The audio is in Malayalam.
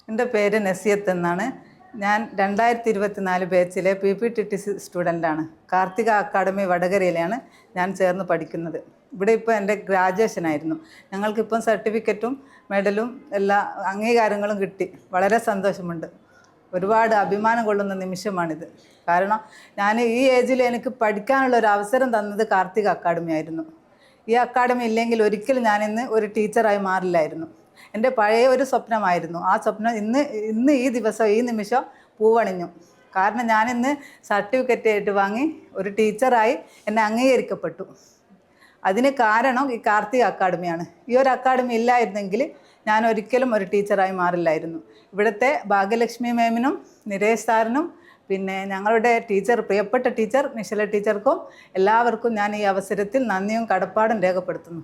എൻ്റെ പേര് നസിയത്ത് എന്നാണ്. ഞാൻ 2024 ബാച്ചിലെ PPTTC സ്റ്റുഡൻ്റാണ്. കാർത്തിക അക്കാഡമി വടകരയിലാണ് ഞാൻ ചേർന്ന് പഠിക്കുന്നത്. ഇവിടെ ഇപ്പോൾ എൻ്റെ ഗ്രാജുവേഷൻ ആയിരുന്നു. ഞങ്ങൾക്കിപ്പം സർട്ടിഫിക്കറ്റും മെഡലും എല്ലാ അംഗീകാരങ്ങളും കിട്ടി. വളരെ സന്തോഷമുണ്ട്. ഒരുപാട് അഭിമാനം കൊള്ളുന്ന നിമിഷമാണിത്. കാരണം ഞാൻ ഈ ഏജിൽ എനിക്ക് പഠിക്കാനുള്ള ഒരു അവസരം തന്നത് കാർത്തിക അക്കാഡമി ആയിരുന്നു. ഈ അക്കാഡമി ഇല്ലെങ്കിൽ ഒരിക്കലും ഞാനിന്ന് ഒരു ടീച്ചറായി മാറില്ലായിരുന്നു. എൻ്റെ പഴയ ഒരു സ്വപ്നമായിരുന്നു. ആ സ്വപ്നം ഇന്ന് ഈ ദിവസം ഈ നിമിഷം പൂവണിഞ്ഞു. കാരണം ഞാനിന്ന് സർട്ടിഫിക്കറ്റ് ആയിട്ട് വാങ്ങി ഒരു ടീച്ചറായി എന്നെ അംഗീകരിക്കപ്പെട്ടു. അതിന് കാരണം ഈ കാർത്തിക അക്കാഡമിയാണ്. ഈ ഒരു അക്കാഡമി ഇല്ലായിരുന്നെങ്കിൽ ഞാൻ ഒരിക്കലും ഒരു ടീച്ചറായി മാറില്ലായിരുന്നു. ഇവിടുത്തെ ഭാഗ്യലക്ഷ്മി മാമിനും നിരേഷ് സാറിനും പിന്നെ ഞങ്ങളുടെ പ്രിയപ്പെട്ട ടീച്ചർ നിശ്ചല ടീച്ചർക്കും എല്ലാവർക്കും ഞാൻ ഈ അവസരത്തിൽ നന്ദിയും കടപ്പാടും രേഖപ്പെടുത്തുന്നു.